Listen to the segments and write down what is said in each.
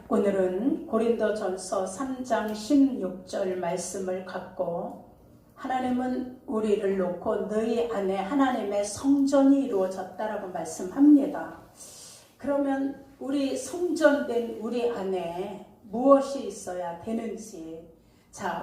오늘은 고린도전서 3장 16절 말씀을 갖고 하나님은 우리를 놓고 너희 안에 하나님의 성전이 이루어졌다라고 말씀합니다. 그러면 우리 성전된 우리 안에 무엇이 있어야 되는지,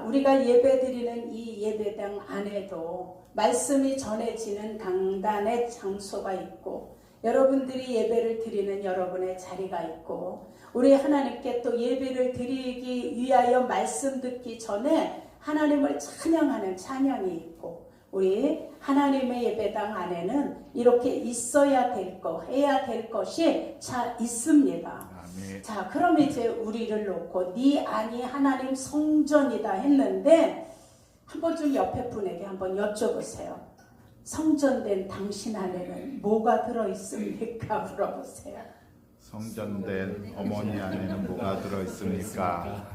우리가 예배드리는 이 예배당 안에도 말씀이 전해지는 강단의 장소가 있고, 여러분들이 예배를 드리는 여러분의 자리가 있고, 우리 하나님께 또 예배를 드리기 위하여 말씀 듣기 전에 하나님을 찬양하는 찬양이 있고, 우리 하나님의 예배당 안에는 이렇게 있어야 될 것, 해야 될 것이 있습니다. 아멘. 그럼 이제 우리를 놓고 네 안이 하나님 성전이다 했는데, 한번 좀 옆에 분에게 한번 여쭤보세요. 성전된 당신 안에는 뭐가 들어있습니까? 물어보세요. 성전된 어머니 안에는 뭐가 들어있습니까?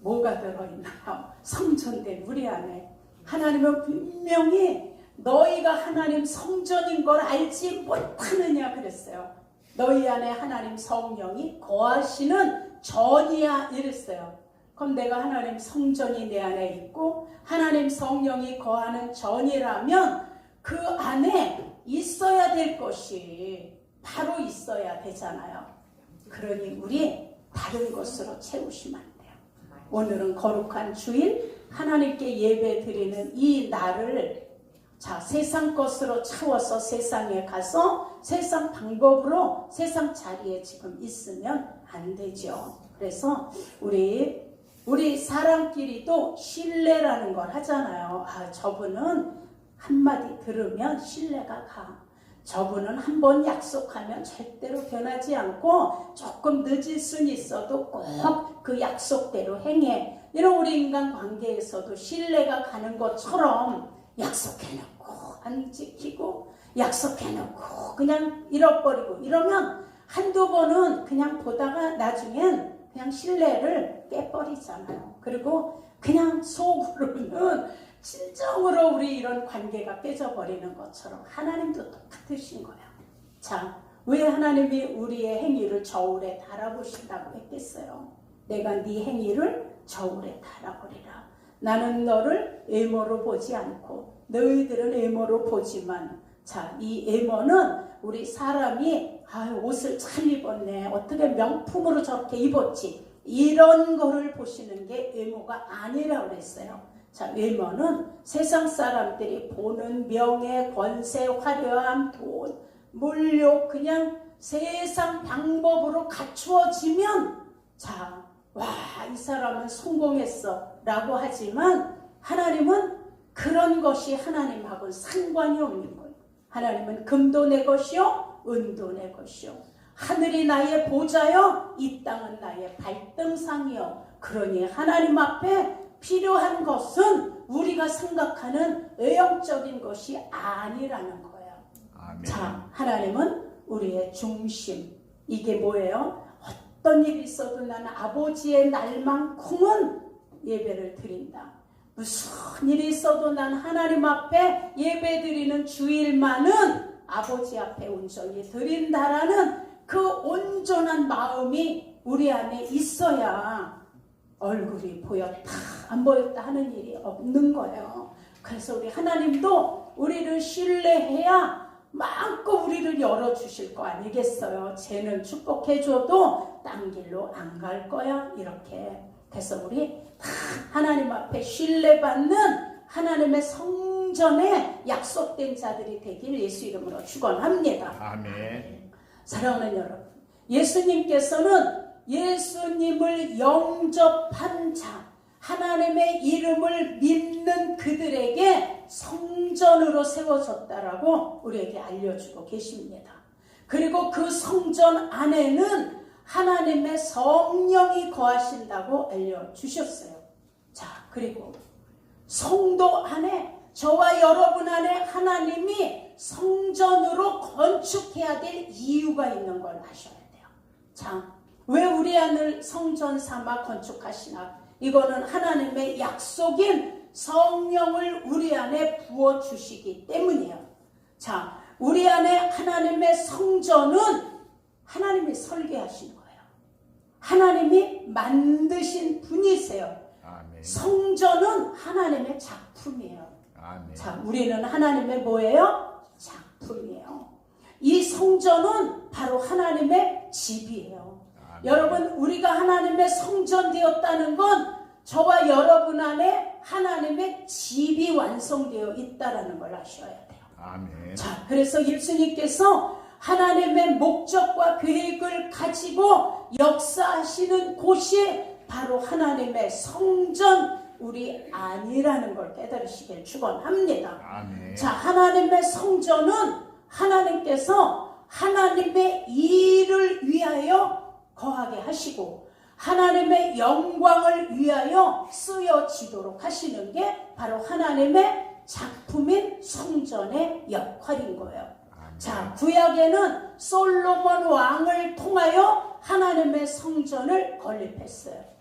뭐가 들어있나요? 성전된 우리 안에 하나님은 분명히 너희가 하나님 성전인 걸 알지 못하느냐 그랬어요. 너희 안에 하나님 성령이 거하시는 전이야 이랬어요. 그럼 내가 하나님 성전이 내 안에 있고 하나님 성령이 거하는 전이라면 그 안에 있어야 될 것이 바로 있어야 되잖아요. 그러니 우리 다른 것으로 채우시면 안 돼요. 오늘은 거룩한 주일 하나님께 예배 드리는 이 날을 세상 것으로 채워서 세상에 가서 세상 방법으로 세상 자리에 지금 있으면 안 되죠. 그래서 우리 사람끼리도 신뢰라는 걸 하잖아요. 저분은 한마디 들으면 신뢰가 가. 저분은 한번 약속하면 절대로 변하지 않고 조금 늦을 수는 있어도 꼭 그 약속대로 행해. 이런 우리 인간 관계에서도 신뢰가 가는 것처럼 약속해놓고 안 지키고 약속해놓고 그냥 잃어버리고 이러면 한두 번은 그냥 보다가 나중엔 그냥 신뢰를 깨버리잖아요. 그리고 그냥 속으로는 진정으로 우리 이런 관계가 깨져버리는 것처럼 하나님도 똑같으신 거예요. 왜 하나님이 우리의 행위를 저울에 달아보신다고 했겠어요? 내가 네 행위를 저울에 달아보리라. 나는 너를 외모로 보지 않고 너희들은 외모로 보지만, 이 외모는 우리 사람이 옷을 잘 입었네, 어떻게 명품으로 저렇게 입었지, 이런 거를 보시는 게 외모가 아니라고 그랬어요. 외모는 세상 사람들이 보는 명예, 권세, 화려함, 돈, 물욕, 그냥 세상 방법으로 갖추어지면 이 사람은 성공했어 라고 하지만, 하나님은 그런 것이 하나님하고는 상관이 없는 거예요. 하나님은 금도 내 것이요 은도 내 것이요 하늘이 나의 보좌요 이 땅은 나의 발등상이요. 그러니 하나님 앞에 필요한 것은 우리가 생각하는 외형적인 것이 아니라는 거예요. 아멘. 하나님은 우리의 중심. 이게 뭐예요? 어떤 일이 있어도 나는 아버지의 날만큼은 예배를 드린다. 무슨 일이 있어도 난 하나님 앞에 예배 드리는 주일만은 아버지 앞에 온전히 드린다라는 그 온전한 마음이 우리 안에 있어야 얼굴이 보였다 안 보였다 하는 일이 없는 거예요. 그래서 우리 하나님도 우리를 신뢰해야 마음껏 우리를 열어주실 거 아니겠어요? 쟤는 축복해줘도 딴 길로 안 갈 거야 이렇게. 그래서 우리 다 하나님 앞에 신뢰받는 하나님의 성전에 약속된 자들이 되길 예수 이름으로 축원합니다. 아멘. 사랑하는 여러분, 예수님께서는 예수님을 영접한 자, 하나님의 이름을 믿는 그들에게 성전으로 세워졌다라고 우리에게 알려주고 계십니다. 그리고 그 성전 안에는 하나님의 성령이 거하신다고 알려주셨어요. 그리고 성도 안에, 저와 여러분 안에 하나님이 성전으로 건축해야 될 이유가 있는 걸 아셔야 돼요. 왜 우리 안을 성전 삼아 건축하시나? 이거는 하나님의 약속인 성령을 우리 안에 부어주시기 때문이에요. 우리 안에 하나님의 성전은 하나님이 설계하신 거예요. 하나님이 만드신 분이세요. 아멘. 성전은 하나님의 작품이에요. 아멘. 자, 우리는 하나님의 뭐예요? 작품이에요. 이 성전은 바로 하나님의 집이에요. 아멘. 여러분, 우리가 하나님의 성전 되었다는 건 저와 여러분 안에 하나님의 집이 완성되어 있다는 걸 아셔야 돼요. 아멘. 자, 그래서 예수님께서 하나님의 목적과 계획을 가지고 역사하시는 곳이 바로 하나님의 성전 우리 안이라는 걸 깨달으시길 축원합니다. 아멘. 자, 하나님의 성전은 하나님께서 하나님의 일을 위하여 거하게 하시고 하나님의 영광을 위하여 쓰여지도록 하시는 게 바로 하나님의 작품인 성전의 역할인 거예요. 아멘. 자, 구약에는 솔로몬 왕을 통하여 하나님의 성전을 건립했어요.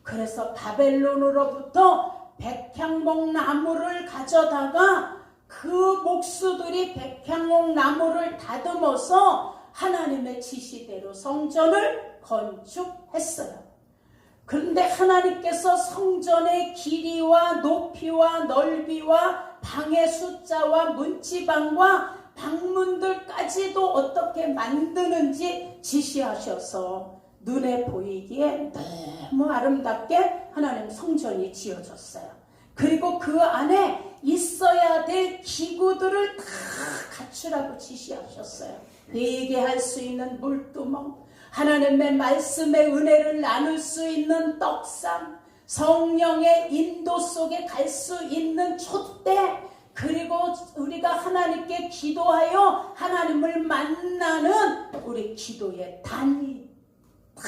그래서 바벨론으로부터 백향목 나무를 가져다가 그 목수들이 백향목 나무를 다듬어서 하나님의 지시대로 성전을 건축했어요. 그런데 하나님께서 성전의 길이와 높이와 넓이와 방의 숫자와 문지방과 방문들까지도 어떻게 만드는지 지시하셔서 눈에 보이기에 너무 아름답게 하나님 성전이 지어졌어요. 그리고 그 안에 있어야 될 기구들을 다 갖추라고 지시하셨어요. 회개할 수 있는 물두멍, 하나님의 말씀의 은혜를 나눌 수 있는 떡상, 성령의 인도 속에 갈 수 있는 촛대, 그리고 우리가 하나님께 기도하여 하나님을 만나는 우리 기도의 단위 다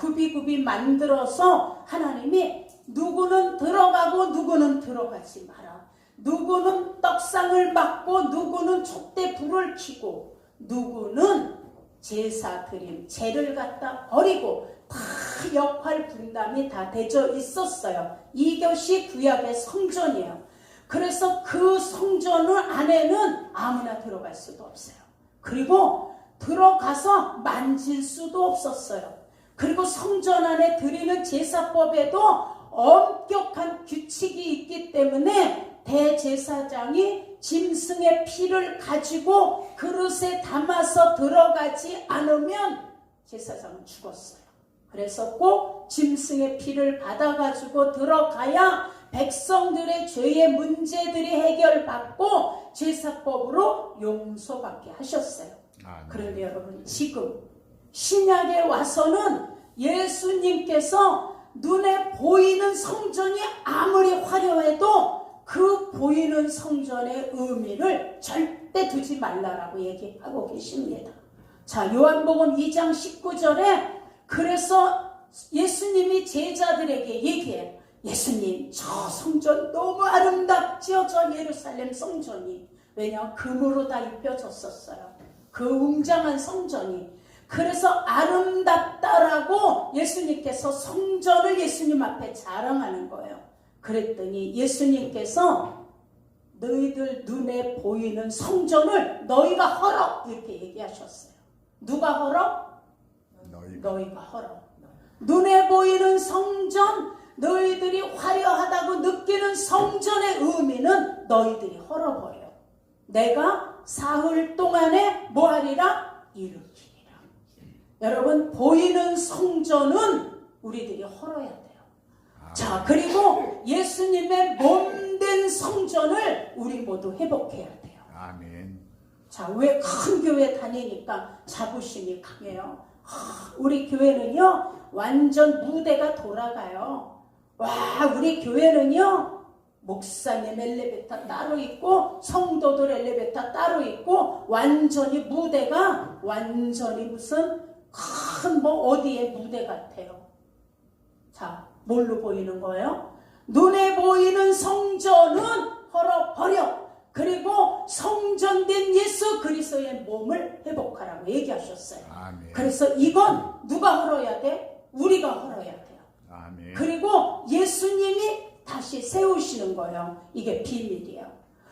굽이굽이 만들어서 하나님이 누구는 들어가고 누구는 들어가지 마라, 누구는 떡상을 맡고 누구는 촛대 불을 켜고 누구는 제사 드림 재를 갖다 버리고 다 역할 분담이 다 되어 있었어요. 이것이 구약의 성전이에요. 그래서 그 성전 안에는 아무나 들어갈 수도 없어요. 그리고 들어가서 만질 수도 없었어요. 그리고 성전 안에 드리는 제사법에도 엄격한 규칙이 있기 때문에 대제사장이 짐승의 피를 가지고 그릇에 담아서 들어가지 않으면 제사장은 죽었어요. 그래서 꼭 짐승의 피를 받아가지고 들어가야 백성들의 죄의 문제들이 해결받고 제사법으로 용서받게 하셨어요. 그런데 여러분, 지금 신약에 와서는 예수님께서 눈에 보이는 성전이 아무리 화려해도 그 보이는 성전의 의미를 절대 두지 말라라고 얘기하고 계십니다. 자, 요한복음 2장 19절에 그래서 예수님이 제자들에게 얘기해요. 예수님, 저 성전 너무 아름답죠? 저 예루살렘 성전이. 왜냐? 금으로 다 입혀졌었어요. 그 웅장한 성전이. 그래서 아름답다라고 예수님께서 성전을 예수님 앞에 자랑하는 거예요. 그랬더니 예수님께서 너희들 눈에 보이는 성전을 너희가 헐어 이렇게 얘기하셨어요. 누가 헐어? 너희가 헐어. 눈에 보이는 성전, 너희들이 화려하다고 느끼는 성전의 의미는 너희들이 헐어버려. 내가 사흘 동안에 뭐하리라? 일으키리라. 여러분, 보이는 성전은 우리들이 헐어야 돼요. 자, 그리고 예수님의 몸된 성전을 우리 모두 회복해야 돼요. 아멘. 자, 왜 큰 교회 다니니까 자부심이 강해요. 우리 교회는요 완전 무대가 돌아가요. 와, 우리 교회는요 목사님 엘리베이터 따로 있고 성도들 엘리베이터 따로 있고 완전히 무대가 완전히 무슨 큰 뭐 어디에 무대 같아요. 자, 뭘로 보이는 거예요? 눈에 보이는 성전은 헐어버려. 그리고 성전된 예수 그리스도의 몸을 회복하라고 얘기하셨어요. 아멘. 그래서 이건 누가 헐어야 돼? 우리가 헐어야 돼요. 아멘. 그리고 예수님이 다시 세우시는 거예요. 이게 비밀이에요.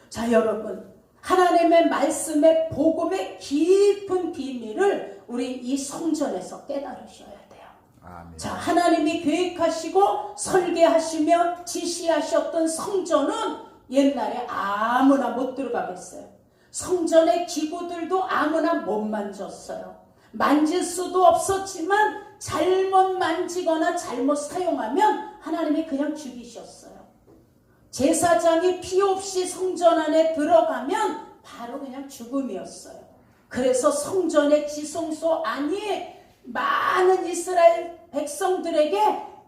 자, 여러분, 하나님의 말씀의 복음의 깊은 비밀을 우리 이 성전에서 깨달으셔야 돼요. 아멘. 자, 하나님이 계획하시고 설계하시며 지시하셨던 성전은 옛날에 아무나 못 들어가겠어요. 성전의 기구들도 아무나 못 만졌어요. 만질 수도 없었지만 잘못 만지거나 잘못 사용하면 하나님이 그냥 죽이셨어요. 제사장이 피 없이 성전 안에 들어가면 바로 그냥 죽음이었어요. 그래서 성전의 지성소 안이 많은 이스라엘 백성들에게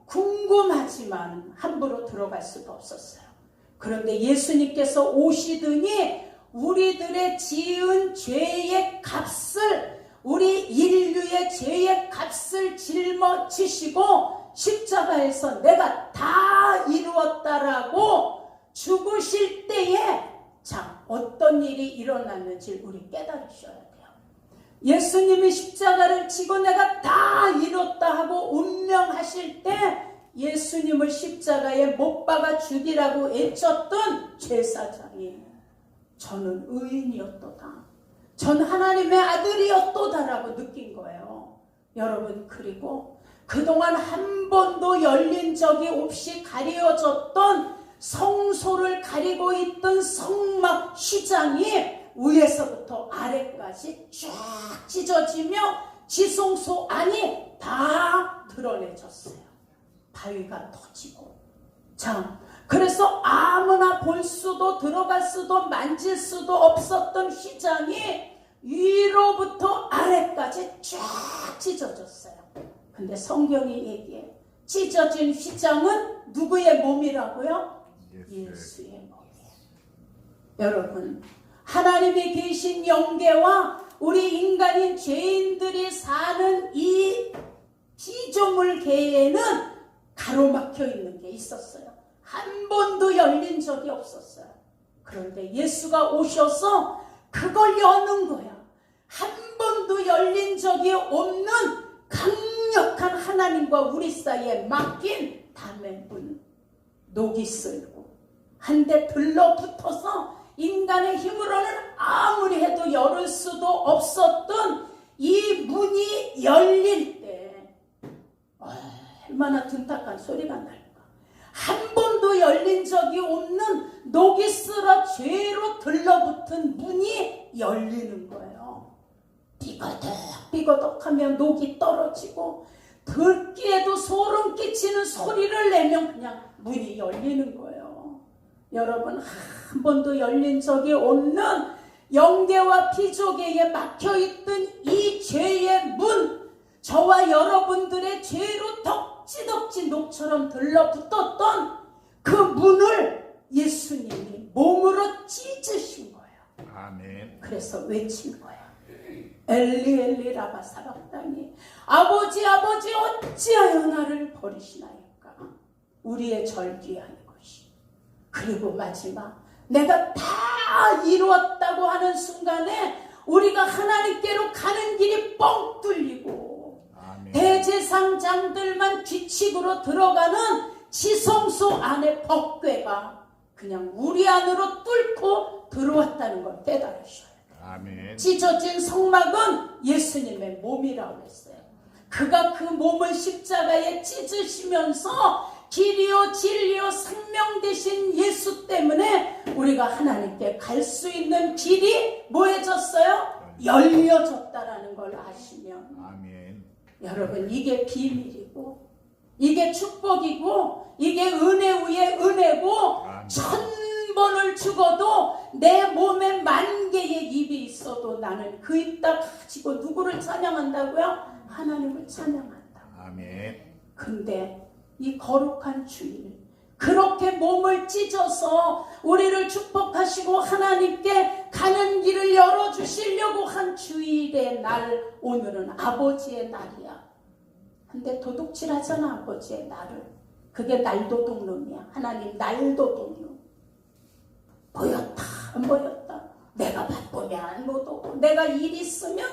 궁금하지만 함부로 들어갈 수가 없었어요. 그런데 예수님께서 오시더니 우리들의 지은 죄의 값을, 우리 인류의 죄의 값을 짊어지시고 십자가에서 내가 다 이루었다라고 죽으실 때에 자, 어떤 일이 일어났는지 우리 깨달으셔야 돼요. 예수님이 십자가를 지고 내가 다 이뤘다 하고 운명하실 때 예수님을 십자가에 못 박아 죽이라고 애쳤던 제사장이 저는 의인이었도다. 전 하나님의 아들이었도다라고 느낀 거예요. 여러분, 그리고 그동안 한 번도 열린 적이 없이 가려졌던 성소를 가리고 있던 성막 휘장이 위에서부터 아래까지 쫙 찢어지며 지성소 안이 다 드러내졌어요. 바위가 터지고. 자, 그래서 아무나 볼 수도 들어갈 수도 만질 수도 없었던 휘장이 위로부터 아래까지 쫙 찢어졌어요. 근데 성경이 얘기해. 찢어진 휘장은 누구의 몸이라고요? 예수의 몸이에요. 여러분, 하나님이 계신 영계와 우리 인간인 죄인들이 사는 이 피조물계에는 가로막혀 있는 게 있었어요. 한 번도 열린 적이 없었어요. 그런데 예수가 오셔서 그걸 여는 거야. 한 번도 열린 적이 없는 강력한 하나님과 우리 사이에 막힌 담의 문, 녹이 쓸고 한 대 들러붙어서 인간의 힘으로는 아무리 해도 열을 수도 없었던 이 문이 열릴 때 얼마나 둔탁한 소리가 날까. 한 번도 열린 적이 없는 녹이 쓸어 죄로 들러붙은 문이 열리는 거예요. 삐거덕하면 녹이 떨어지고 듣기에도 소름 끼치는 소리를 내면 그냥 문이 열리는 거예요. 여러분, 한 번도 열린 적이 없는 영계와 피조계에 막혀있던 이 죄의 문, 저와 여러분들의 죄로 덕지덕지 녹처럼 들러붙었던 그 문을 예수님이 몸으로 찢으신 거예요. 아멘. 그래서 외친 거예요. 엘리 엘리 라마 사박다니, 아버지 아버지 어찌하여 나를 버리시나이까. 우리의 절규하는 것이. 그리고 마지막 내가 다 이루었다고 하는 순간에 우리가 하나님께로 가는 길이 뻥 뚫리고 아멘. 대제사장들만 뒤치구로 들어가는 지성소 안에 법궤가 그냥 우리 안으로 뚫고 들어왔다는 걸 깨달으셔요. 아멘. 찢어진 성막은 예수님의 몸이라고 했어요. 그가 그 몸을 십자가에 찢으시면서 길이요 진리요 생명 되신 예수 때문에 우리가 하나님께 갈 수 있는 길이 뭐해졌어요? 열려졌다라는 걸 아시면 아멘. 여러분, 이게 비밀이고 이게 축복이고 이게 은혜 위에 은혜고 아멘. 1000번을 죽어도 내 몸에 10,000개의 입이 있어도 나는 그 입 다 가지고 누구를 찬양한다고요? 하나님을 찬양한다. 아멘. 근데 이 거룩한 주일, 그렇게 몸을 찢어서 우리를 축복하시고 하나님께 가는 길을 열어주시려고 한 주일의 날, 오늘은 아버지의 날이야. 근데 도둑질하잖아, 아버지의 날을. 그게 날도둑놈이야. 하나님 날도둑놈. 보였다 안 보였다. 내가 바쁘면 못 오고 내가 일 있으면.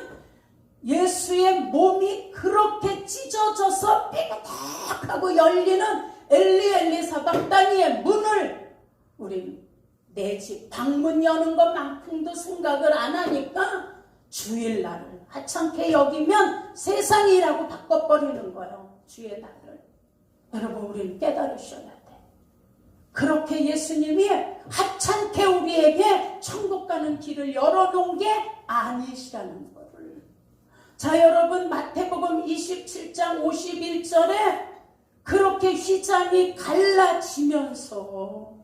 예수의 몸이 그렇게 찢어져서 삐그덕하고 열리는 엘리 엘리 사박다니의 문을 우린 내 집 방문 여는 것만큼도 생각을 안 하니까 주일날을 하찮게 여기면 세상이라고 바꿔버리는 거예요. 주의 날을. 여러분, 우리는 깨달으셔야 돼. 그렇게 예수님이 하찮게 우리에게 천국 가는 길을 열어놓은 게 아니시라는 거를. 자, 여러분, 마태복음 27장 51절에 그렇게 휘장이 갈라지면서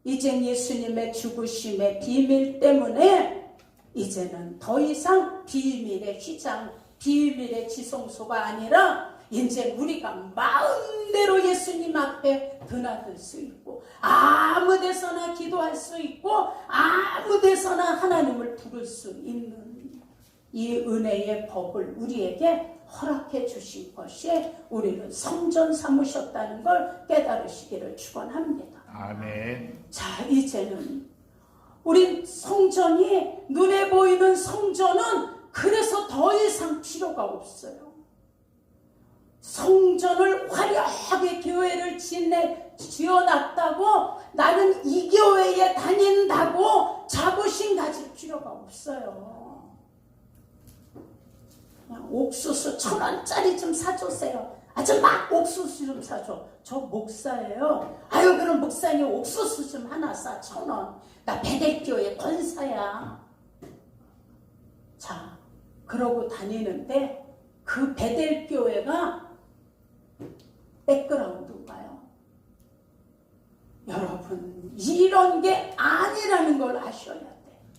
이젠 예수님의 죽으심의 비밀 때문에 이제는 더 이상 비밀의 휘장, 비밀의 지성소가 아니라 이제 우리가 마음대로 예수님 앞에 드나들 수 있고 아무 데서나 기도할 수 있고 아무 데서나 하나님을 부를 수 있는 이 은혜의 법을 우리에게 허락해 주신 것이 우리를 성전 삼으셨다는 걸 깨달으시기를 축원합니다. 아멘. 자, 이제는 우리 성전이, 눈에 보이는 성전은 그래서 더 이상 필요가 없어요. 성전을 화려하게 교회를 지어놨다고 나는 이 교회에 다닌다고 자부심 가질 필요가 없어요. 그냥 옥수수 1,000원짜리 좀 사주세요. 아줌마 옥수수 좀 사줘. 저 목사예요. 아유, 그럼 목사님 옥수수 좀 하나 사. 1,000원. 나 베델교회 권사야. 자, 그러고 다니는데 그 베델교회가 백그라운드인가요? 여러분, 이런 게 아니라는 걸 아셔야 돼.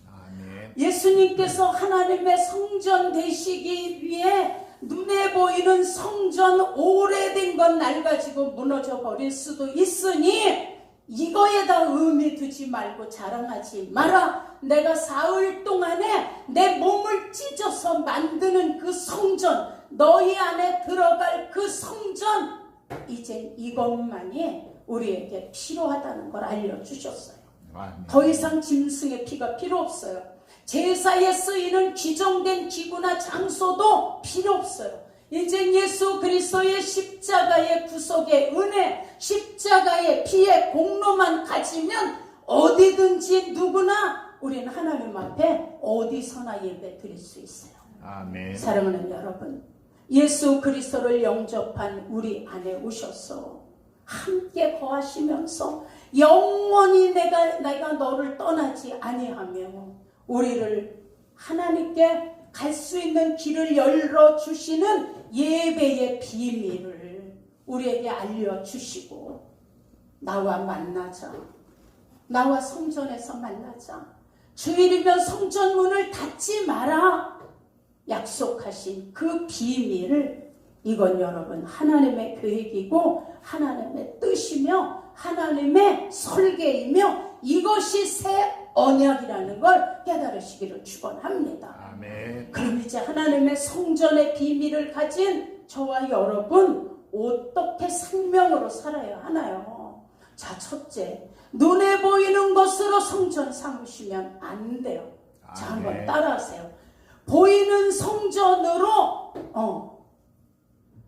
아멘. 예수님께서 하나님의 성전 되시기 위해 눈에 보이는 성전 오래된 건 낡아지고 무너져 버릴 수도 있으니 이거에다 의미 두지 말고 자랑하지 마라. 내가 사흘 동안에 내 몸을 찢어서 만드는 그 성전, 너희 안에 들어갈 그 성전, 이제 이것만이 우리에게 필요하다는 걸 알려주셨어요. 아멘. 더 이상 짐승의 피가 필요 없어요. 제사에 쓰이는 규정된 기구나 장소도 필요 없어요. 이제 예수 그리스도의 십자가의 구속의 은혜, 십자가의 피의 공로만 가지면 어디든지 누구나 우리는 하나님 앞에 어디서나 예배 드릴 수 있어요. 아멘. 사랑하는 여러분, 예수 그리스도를 영접한 우리 안에 오셔서 함께 거하시면서 영원히 내가 너를 떠나지 아니하며 우리를 하나님께 갈 수 있는 길을 열어주시는 예배의 비밀을 우리에게 알려주시고 나와 만나자. 나와 성전에서 만나자. 주일이면 성전 문을 닫지 마라. 약속하신 그 비밀을, 이건 여러분 하나님의 계획이고 하나님의 뜻이며 하나님의 설계이며 이것이 새 언약이라는 걸 깨달으시기를 축원합니다. 아멘. 그럼 이제 하나님의 성전의 비밀을 가진 저와 여러분 어떻게 생명으로 살아야 하나요? 자, 첫째, 눈에 보이는 것으로 성전 삼으시면 안 돼요. 자, 한번 따라하세요. 보이는 성전으로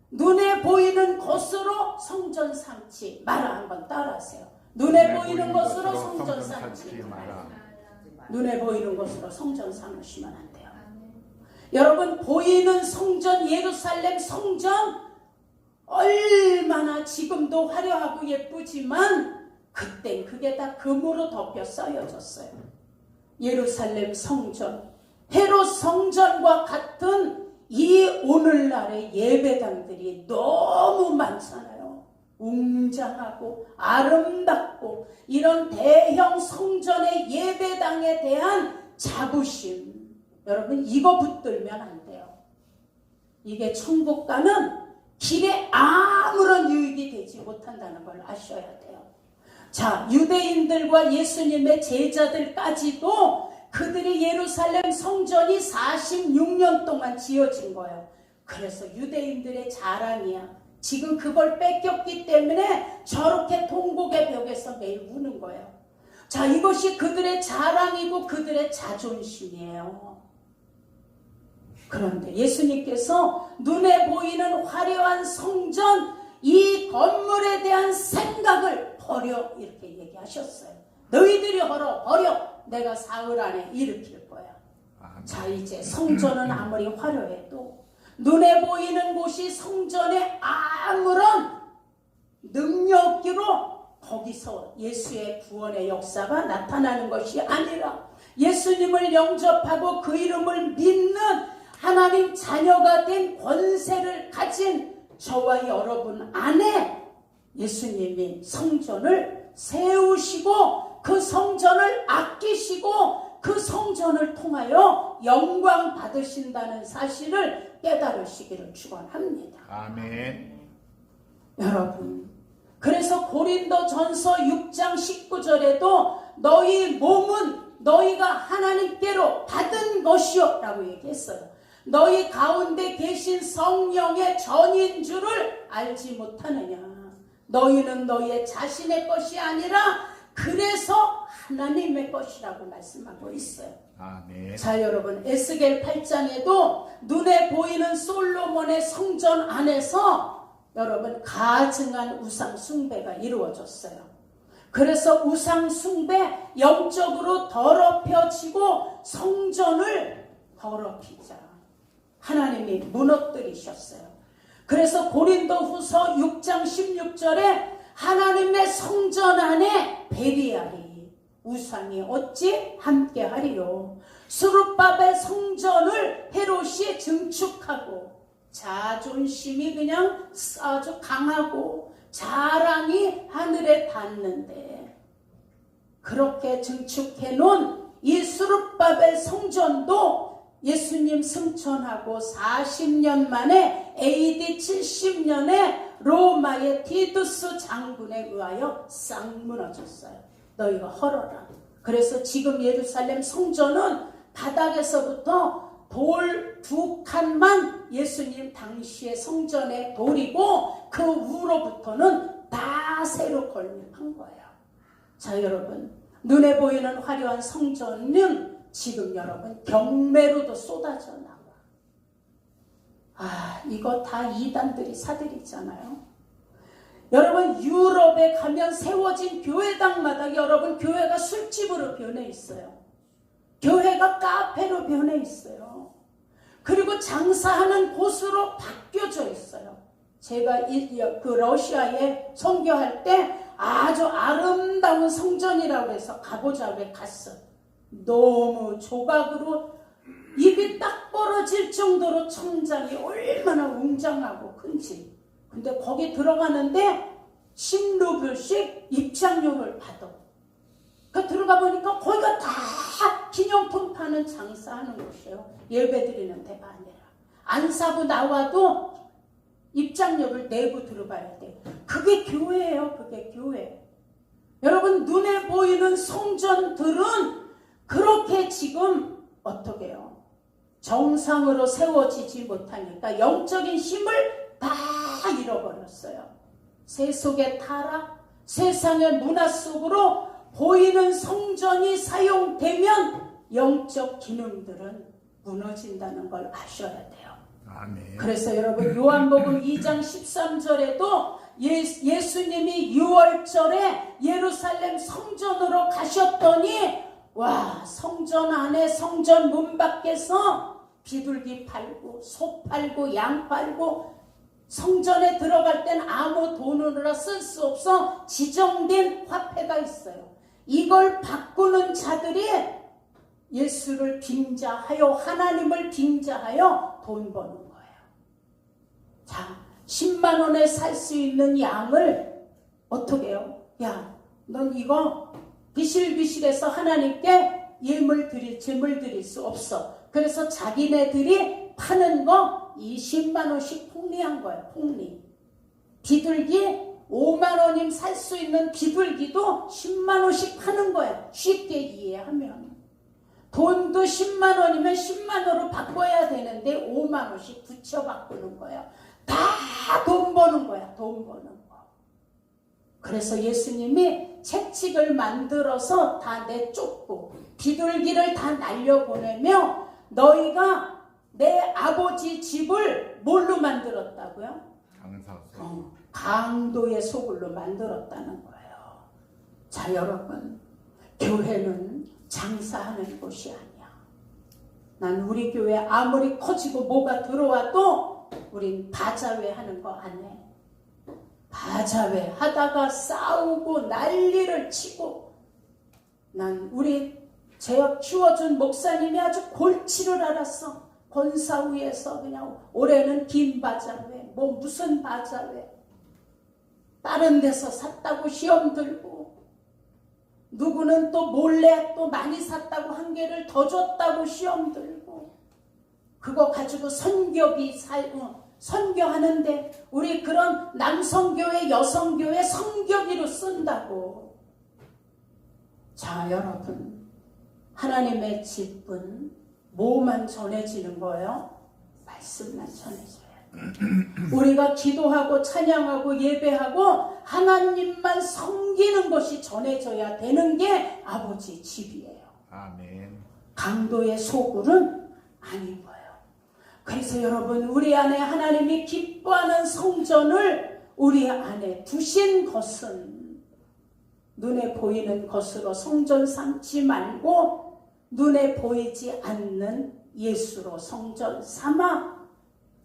눈에 보이는 것으로 성전 삼지 마라. 한번 따라하세요. 눈에 보이는 것으로 성전 삼지 마라. 눈에 보이는 것으로 성전 삼으시면 안 돼요. 여러분, 보이는 성전, 예루살렘 성전 얼마나 지금도 화려하고 예쁘지만 그땐 그게 다 금으로 덮여 쌓여졌어요. 예루살렘 성전, 헤롯 성전과 같은 이 오늘날의 예배당들이 너무 많잖아요. 웅장하고 아름답고 이런 대형 성전의 예배당에 대한 자부심, 여러분 이거 붙들면 안 돼요. 이게 천국 가는 길에 아무런 유익이 되지 못한다는 걸 아셔야 돼요. 자, 유대인들과 예수님의 제자들까지도 그들이 예루살렘 성전이 46년 동안 지어진 거예요. 그래서 유대인들의 자랑이야. 지금 그걸 뺏겼기 때문에 저렇게 통곡의 벽에서 매일 우는 거예요. 자, 이것이 그들의 자랑이고 그들의 자존심이에요. 그런데 예수님께서 눈에 보이는 화려한 성전, 이 건물에 대한 생각을 버려, 이렇게 얘기하셨어요. 너희들이 버려. 내가 사흘 안에 일으킬 거야. 자, 이제 성전은 아무리 화려해도 눈에 보이는 곳이 성전에 아무런 능력 없기로 거기서 예수의 구원의 역사가 나타나는 것이 아니라 예수님을 영접하고 그 이름을 믿는 하나님 자녀가 된 권세를 가진 저와 여러분 안에 예수님이 성전을 세우시고 그 성전을 아끼시고 그 성전을 통하여 영광 받으신다는 사실을 깨달으시기를 축원합니다. 아멘. 여러분, 그래서 고린도전서 6장 19절에도 너희 몸은 너희가 하나님께로 받은 것이요 라고 얘기했어요. 너희 가운데 계신 성령의 전인 줄을 알지 못하느냐. 너희는 너희의 자신의 것이 아니라 그래서 하나님의 것이라고 말씀하고 있어요. 아멘. 자, 여러분, 에스겔 8장에도 눈에 보이는 솔로몬의 성전 안에서 여러분 가증한 우상 숭배가 이루어졌어요. 그래서 우상 숭배 영적으로 더럽혀지고 성전을 더럽히자 하나님이 무너뜨리셨어요. 그래서 고린도후서 6장 16절에 하나님의 성전 안에 베리알이 우상이 어찌 함께하리요. 스룹바벨 성전을 헤롯이 증축하고 자존심이 그냥 아주 강하고 자랑이 하늘에 닿는데 그렇게 증축해 놓은 이 스룹바벨 성전도 예수님 승천하고 40년 만에 AD 70년에 로마의 티두스 장군에 의하여 싹 무너졌어요. 너희가 헐어라. 그래서 지금 예루살렘 성전은 바닥에서부터 돌 2칸만 예수님 당시의 성전의 돌이고 그 위로부터는 다 새로 건립한 거예요. 자, 여러분, 눈에 보이는 화려한 성전은 지금 여러분 경매로도 쏟아져 나와. 이거 다 이단들이 사들이잖아요. 여러분, 유럽에 가면 세워진 교회당마다 여러분 교회가 술집으로 변해 있어요. 교회가 카페로 변해 있어요. 그리고 장사하는 곳으로 바뀌어져 있어요. 제가 그 러시아에 선교할 때 아주 아름다운 성전이라고 해서 가보자고 해 갔어. 너무 조각으로 입이 딱 벌어질 정도로 천장이 얼마나 웅장하고 큰지. 근데 거기 들어가는데 10루블씩 입장료를 받아. 그 들어가 보니까 거기가 다 기념품 파는 장사하는 곳이에요. 예배드리는 데가 아니라. 안 사고 나와도 입장료를 내고 들어가야 돼. 그게 교회예요. 그게 교회. 여러분, 눈에 보이는 성전들은 그렇게 지금 어떻게 해요? 정상으로 세워지지 못하니까 영적인 힘을 다 잃어버렸어요. 세속의 타락, 세상의 문화 속으로 보이는 성전이 사용되면 영적 기능들은 무너진다는 걸 아셔야 돼요. 아멘. 그래서 여러분 요한복음 2장 13절에도 예수님이 6월절에 예루살렘 성전으로 가셨더니 와, 성전 안에 성전 문 밖에서 비둘기 팔고 소 팔고 양 팔고 성전에 들어갈 땐 아무 돈으로 쓸 수 없어 지정된 화폐가 있어요. 이걸 바꾸는 자들이 예수를 빙자하여 하나님을 빙자하여 돈 버는 거예요. 자, 10만 원에 살 수 있는 양을 어떻게 해요? 야, 넌 이거 비실비실해서 하나님께 제물 드릴 수 없어. 그래서 자기네들이 파는 거 20만 원씩 폭리한 거예요. 폭리. 비둘기 5만 원이면 살 수 있는 비둘기도 10만 원씩 파는 거예요. 쉽게 이해하면. 돈도 10만 원이면 10만 원으로 바꿔야 되는데 5만 원씩 붙여 바꾸는 거예요. 다 돈 버는 거야. 돈 버는 거. 그래서 예수님이 채찍을 만들어서 다 내쫓고 비둘기를 다 날려보내며 너희가 내 아버지 집을 뭘로 만들었다고요? 강사소. 강도의 소굴로 만들었다는 거예요. 자, 여러분, 교회는 장사하는 곳이 아니야. 난 우리 교회 아무리 커지고 뭐가 들어와도 우린 바자회 하는 거 안 해. 바자회 하다가 싸우고 난리를 치고, 난 우리 제가 키워준 목사님이 아주 골치를 알았어. 권사위에서 그냥 올해는 긴 바자회, 뭐 무슨 바자회, 다른 데서 샀다고 시험 들고, 누구는 또 몰래 또 많이 샀다고 한 개를 더 줬다고 시험 들고, 그거 가지고 선교하는데 우리 그런 남성교회 여성교회 성교비로 쓴다고. 자, 여러분, 하나님의 집은 뭐만 전해지는 거예요? 말씀만 전해져요. 우리가 기도하고 찬양하고 예배하고 하나님만 섬기는 것이 전해져야 되는 게 아버지 집이에요. 아멘. 강도의 소굴은 아닌 거예요. 그래서 여러분, 우리 안에 하나님이 기뻐하는 성전을 우리 안에 두신 것은 눈에 보이는 것으로 성전 삼지 말고 눈에 보이지 않는 예수로 성전 삼아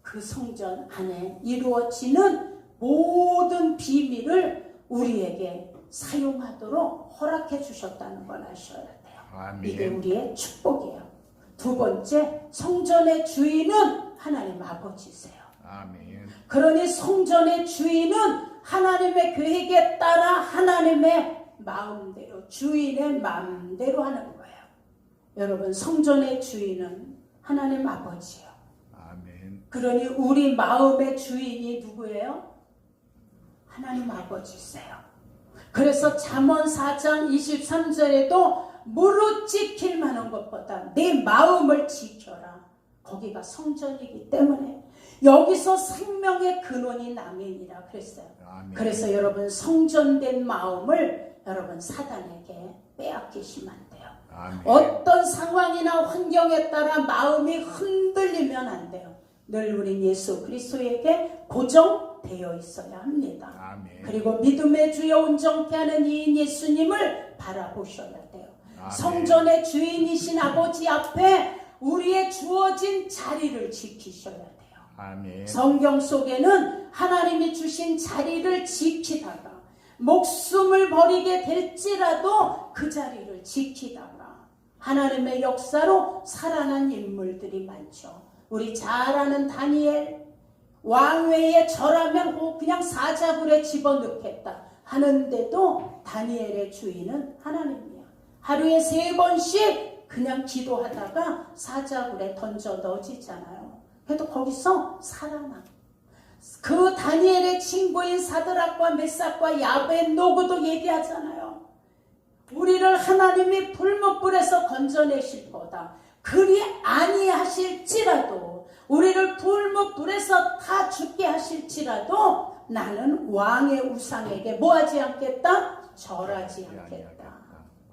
그 성전 안에 이루어지는 모든 비밀을 우리에게 사용하도록 허락해 주셨다는 걸 아셔야 돼요. 아멘. 이게 우리의 축복이에요. 두 번째, 성전의 주인은 하나님 아버지세요. 아멘. 그러니 성전의 주인은 하나님의 계획에 따라 하나님의 마음대로, 주인의 마음대로 하는 거예요. 여러분, 성전의 주인은 하나님 아버지예요. 아멘. 그러니 우리 마음의 주인이 누구예요? 하나님 아버지세요. 그래서 잠언 4장 23절에도 무릇 지킬 만한 것보다 내 마음을 지켜라. 거기가 성전이기 때문에 여기서 생명의 근원이 남이니라 그랬어요. 아멘. 그래서 여러분, 성전된 마음을 여러분 사단에게 빼앗기시면 안 돼요. 아멘. 어떤 상황이나 환경에 따라 마음이 흔들리면 안 돼요. 늘 우린 예수 그리스도에게 고정되어 있어야 합니다. 아멘. 그리고 믿음의 주여 온전케 하는 이인 예수님을 바라보셔야 돼요. 아멘. 성전의 주인이신 아버지 앞에 우리의 주어진 자리를 지키셔야 돼요. 아멘. 성경 속에는 하나님이 주신 자리를 지키다가 목숨을 버리게 될지라도 그 자리를 지키다가 하나님의 역사로 살아난 인물들이 많죠. 우리 잘 아는 다니엘, 왕외에 절하면 그냥 사자굴에 집어넣겠다 하는데도 다니엘의 주인은 하나님이야. 하루에 3번씩 그냥 기도하다가 사자굴에 던져 넣어지잖아요. 그래도 거기서 살아나. 그 다니엘의 친구인 사드락과 메삭과 야벳노고도 얘기하잖아요. 우리를 하나님이 불못불에서 건져내실 거다. 그리 아니하실지라도, 우리를 불못불에서 다 죽게 하실지라도 나는 왕의 우상에게 뭐하지 않겠다? 절하지 않겠다.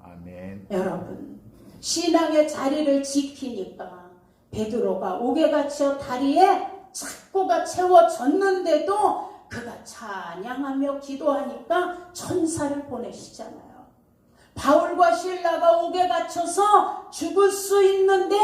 아멘. 여러분, 신앙의 자리를 지키니까 베드로가 옥에 갇혀 다리에 착고가 채워졌는데도 그가 찬양하며 기도하니까 천사를 보내시잖아요. 바울과 실라가 옥에 갇혀서 죽을 수 있는데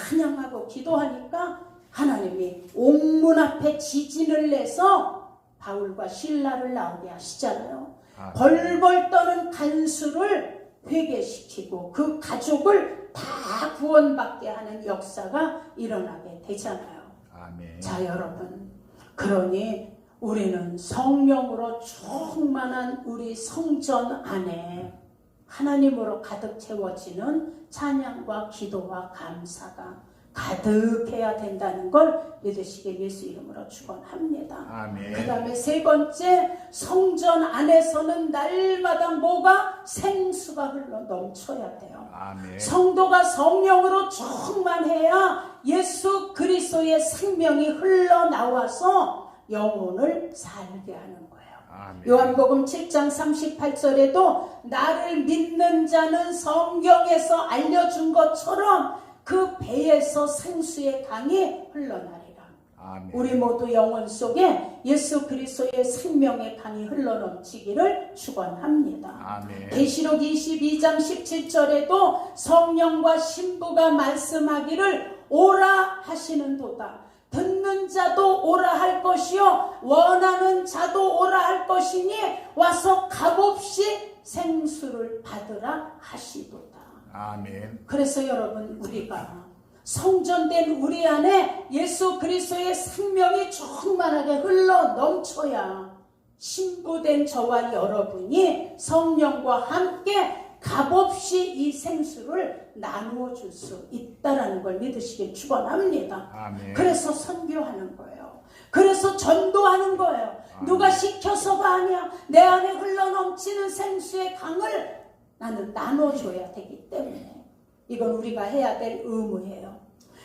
찬양하고 기도하니까 하나님이 옥문 앞에 지진을 내서 바울과 실라를 나오게 하시잖아요. 벌벌 떠는 간수를 회개시키고 그 가족을 다 구원받게 하는 역사가 일어나게 되잖아요. 아멘. 자, 여러분, 그러니 우리는 성령으로 충만한 우리 성전 안에 하나님으로 가득 채워지는 찬양과 기도와 감사가 가득해야 된다는 걸 믿으시게 예수 이름으로 축원합니다. 아멘. 그 다음에 3번째, 성전 안에서는 날마다 뭐가? 생수가 흘러 넘쳐야 돼요. 아멘. 성도가 성령으로 충만해야 예수 그리스도의 생명이 흘러나와서 영혼을 살게 하는 거예요. 아멘. 요한복음 7장 38절에도 나를 믿는 자는 성경에서 알려준 것처럼 그 배에서 생수의 강이 흘러나리라. 아멘. 우리 모두 영혼 속에 예수 그리스도의 생명의 강이 흘러넘치기를 축원합니다. 아멘. 계시록 22장 17절에도 성령과 신부가 말씀하기를 오라 하시는도다. 듣는 자도 오라 할 것이요 원하는 자도 오라 할 것이니 와서 값없이 생수를 받으라 하시도다. 아멘. 그래서 여러분, 우리가 성전된 우리 안에 예수 그리스도의 생명이 충만하게 흘러 넘쳐야 신부된 저와 여러분이 성령과 함께 값없이 이 생수를 나누어 줄 수 있다라는 걸 믿으시길 축원합니다. 아멘. 그래서 선교하는 거예요. 그래서 전도하는 거예요. 누가 시켜서가 아니야. 내 안에 흘러넘치는 생수의 강을 나는 나눠줘야 되기 때문에 이건 우리가 해야 될 의무예요.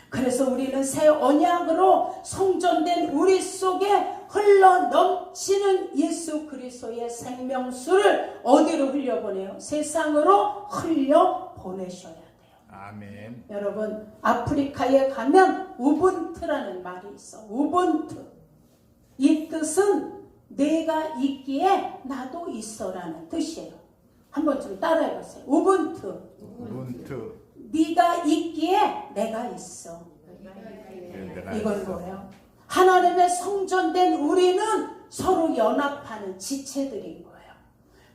그래서 우리는 새 언약으로 성전된 우리 속에 흘러넘치는 예수 그리스도의 생명수를 어디로 흘려보내요? 세상으로 흘려보내셔야 돼요. 아멘. 여러분, 아프리카에 가면 우분투라는 말이 있어. 우분투. 이 뜻은 내가 있기에 나도 있어라는 뜻이에요. 한번 좀 따라해보세요. 우분투. 우분투. 네가 있기에 내가 있어. 내가 이건 있어. 뭐예요? 하나님의 성전된 우리는 서로 연합하는 지체들인 거예요.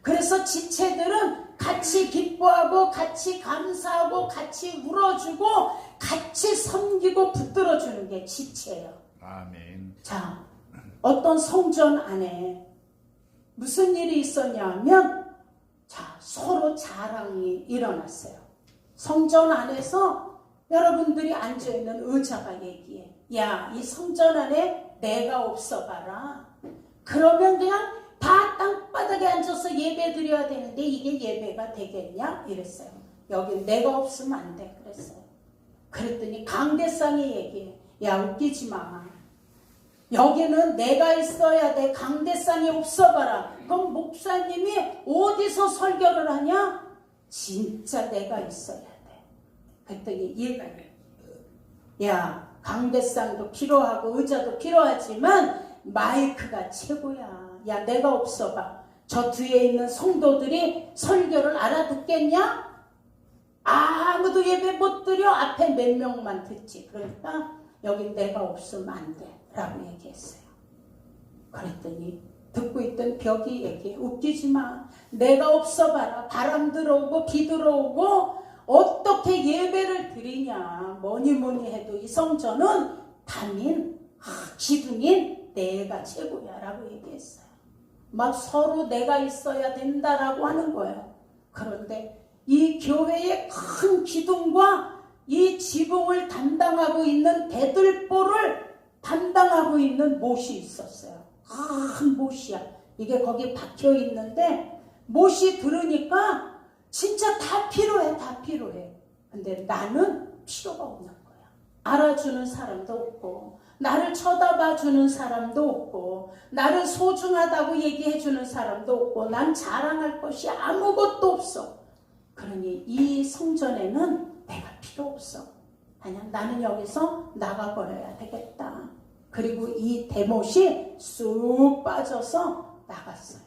그래서 지체들은 같이 기뻐하고 같이 감사하고 같이 울어주고 같이 섬기고 붙들어주는 게 지체예요. 아멘. 자, 어떤 성전 안에 무슨 일이 있었냐 하면 자, 서로 자랑이 일어났어요. 성전 안에서 여러분들이 앉아있는 의자가 얘기해. 야, 이 성전 안에 내가 없어 봐라. 그러면 그냥 다 땅바닥에 앉아서 예배 드려야 되는데 이게 예배가 되겠냐? 이랬어요. 여기 내가 없으면 안 돼. 그랬어요. 그랬더니 강대상이 얘기해. 야, 웃기지 마. 여기는 내가 있어야 돼. 강대상이 없어 봐라. 그럼 목사님이 어디서 설교를 하냐? 진짜 내가 있어야 돼. 그랬더니 얘가 야, 강대상도 필요하고 의자도 필요하지만 마이크가 최고야. 야, 내가 없어 봐. 저 뒤에 있는 성도들이 설교를 알아듣겠냐? 아무도 예배 못 드려. 앞에 몇 명만 듣지. 그러니까 여기 내가 없으면 안 돼 라고 얘기했어요. 그랬더니 듣고 있던 벽이 얘기해. 웃기지 마. 내가 없어 봐라. 바람 들어오고 비 들어오고 어떻게 예배를 드리냐. 뭐니 해도 이 성전은 담인 기둥인 내가 최고야 라고 얘기했어요. 막 서로 내가 있어야 된다라고 하는 거예요. 그런데 이 교회의 큰 기둥과 이 지붕을 담당하고 있는 대들보를 담당하고 있는 못이 있었어요. 큰 못이야. 이게 거기 박혀 있는데 못이 들으니까 진짜 다 필요해. 다 필요해. 근데 나는 필요가 없는 거야. 알아주는 사람도 없고 나를 쳐다봐주는 사람도 없고 나를 소중하다고 얘기해주는 사람도 없고 난 자랑할 것이 아무것도 없어. 그러니 이 성전에는 내가 필요 없어. 그냥 나는 여기서 나가버려야 되겠다. 그리고 이 대못이 쑥 빠져서 나갔어요.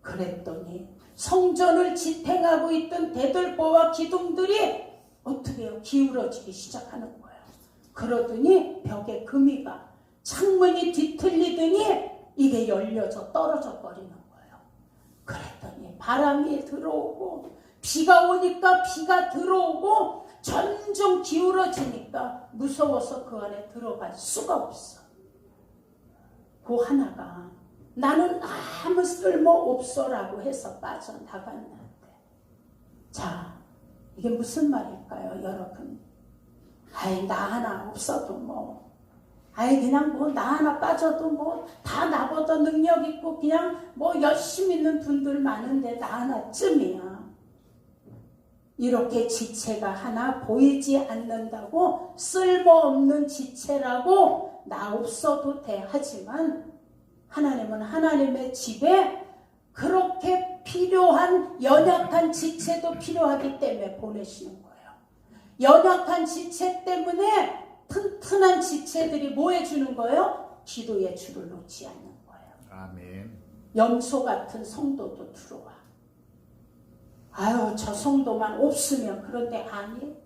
그랬더니 성전을 지탱하고 있던 대들보와 기둥들이 어떻게 해요? 기울어지기 시작하는 거예요. 그러더니 벽에 금이가 창문이 뒤틀리더니 이게 열려져 떨어져 버리는 거예요. 그랬더니 바람이 들어오고 비가 오니까 비가 들어오고 점점 기울어지니까 무서워서 그 안에 들어갈 수가 없어. 그 하나가 나는 아무 쓸모 없어라고 해서 빠져나갔는데 자, 이게 무슨 말일까요, 여러분? 아이, 나 하나 없어도 뭐, 아이, 그냥 뭐, 나 하나 빠져도 뭐, 다 나보다 능력 있고, 그냥 뭐, 열심히 있는 분들 많은데, 나 하나쯤이야. 이렇게 지체가 하나 보이지 않는다고, 쓸모없는 지체라고, 나 없어도 돼. 하지만, 하나님은 하나님의 집에 그렇게 필요한 연약한 지체도 필요하기 때문에 보내시는 거예요. 연약한 지체 때문에 튼튼한 지체들이 뭐 해주는 거예요? 기도의 줄을 놓지 않는 거예요. 아멘. 염소 같은 성도도 들어와. 아유, 저 성도만 없으면. 그런데 아니,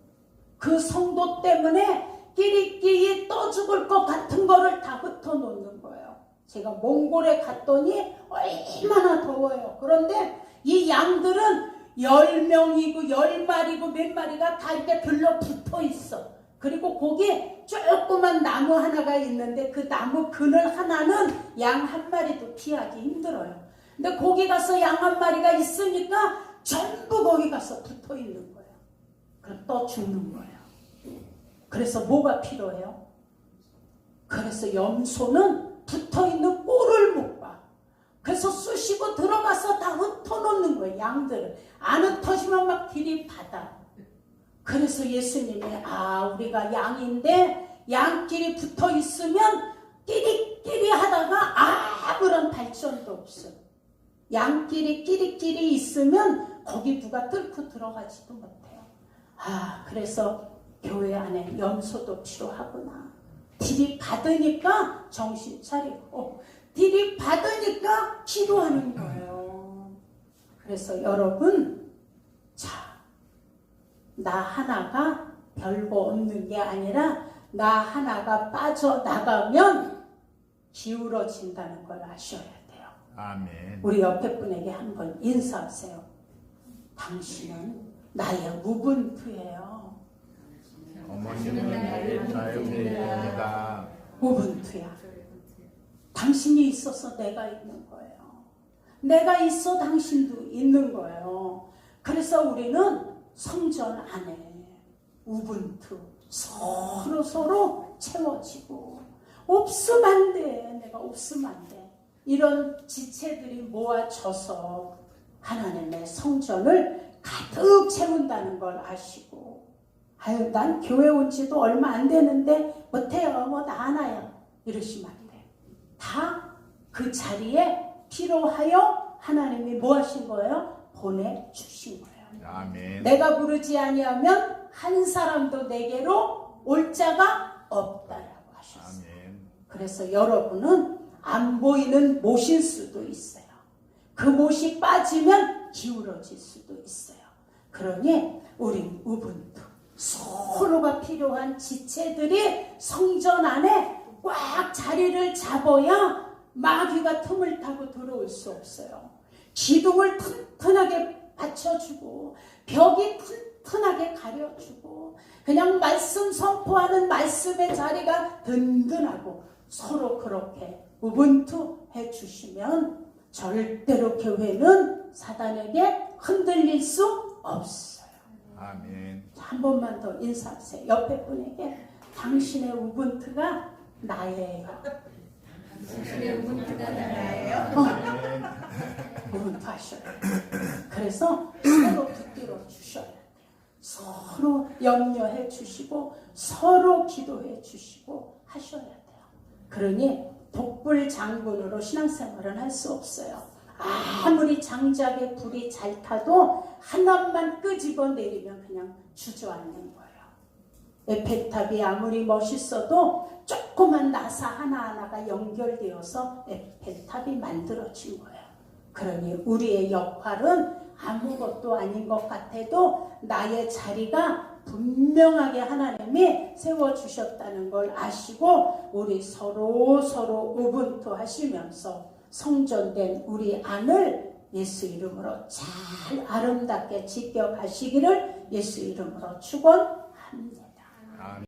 그 성도 때문에 끼리끼리 떠 죽을 것 같은 거를 다 흩어놓는 거예요. 제가 몽골에 갔더니 얼마나 더워요. 그런데 이 양들은 10명이고 10마리고 몇 마리가 다 이렇게 들러붙어 있어. 그리고 거기 조그만 나무 하나가 있는데 그 나무 그늘 하나는 양 한 마리도 피하기 힘들어요. 근데 거기 가서 양 한 마리가 있으니까 전부 거기 가서 붙어 있는 거예요. 그럼 떠 죽는 거예요. 그래서 뭐가 필요해요? 그래서 염소는 붙어있는 꼴을 못 봐. 그래서 쑤시고 들어가서 다 흩어놓는 거예요. 양들을. 안 흩어지면 막 들이받아. 그래서 예수님이 우리가 양인데 양끼리 붙어있으면 끼리끼리 하다가 아무런 발전도 없어. 양끼리 끼리끼리 있으면 거기 누가 뚫고 들어가지도 못해요. 그래서 교회 안에 염소도 필요하구나. 들이받으니까 정신 차리고 들이받으니까 기도하는 거예요. 그래서 여러분, 나 하나가 별거 없는 게 아니라 나 하나가 빠져나가면 기울어진다는 걸 아셔야 돼요. 아멘. 우리 옆에 분에게 한번 인사하세요. 당신은 나의 우분투예요. 어머님은 나의 자유입니다. 우분투야. 당신이 있어서 내가 있는 거예요. 내가 있어 당신도 있는 거예요. 그래서 우리는 성전 안에 우분투 서로 채워지고 없으면 안 돼. 내가 없으면 안 돼. 이런 지체들이 모아져서 하나님의 성전을 가득 채운다는 걸 아시고, 난 교회 온 지도 얼마 안 되는데 못해요. 나 하나요. 이러시면 안 돼. 다 그 자리에 필요하여 하나님이 뭐 하신 거예요? 보내주신 거예요. 아멘. 내가 부르지 아니하면 한 사람도 내게로 올 자가 없다라고 하셨어요. 아멘. 그래서 여러분은 안 보이는 못일 수도 있어요. 그 못이 빠지면 기울어질 수도 있어요. 그러니 우린 우분투, 서로가 필요한 지체들이 성전 안에 꽉 자리를 잡아야 마귀가 틈을 타고 들어올 수 없어요. 기둥을 튼튼하게 받쳐주고 벽이 튼튼하게 가려주고 그냥 말씀 선포하는 말씀의 자리가 든든하고 서로 그렇게 우분투 해주시면 절대로 교회는 사단에게 흔들릴 수 없어요. 아멘. 한 번만 더 인사하세요. 옆에 분에게 당신의 우분투가 나예요. 당신의 우분투가 나예요. 우분투 하셔야 돼요. 그래서 서로 붙들어 주셔야 돼요. 서로 염려해 주시고 서로 기도해 주시고 하셔야 돼요. 그러니 독불 장군으로 신앙생활은 할 수 없어요. 아무리 장작에 불이 잘 타도 하나만 끄집어내리면 그냥 주저앉는 거예요. 에펠탑이 아무리 멋있어도 조그만 나사 하나하나가 연결되어서 에펠탑이 만들어진 거예요. 그러니 우리의 역할은 아무것도 아닌 것 같아도 나의 자리가 분명하게 하나님이 세워주셨다는 걸 아시고 우리 서로 우분투 하시면서 성전된 우리 안을 예수 이름으로 잘 아름답게 지켜가시기를 예수 이름으로 축원합니다.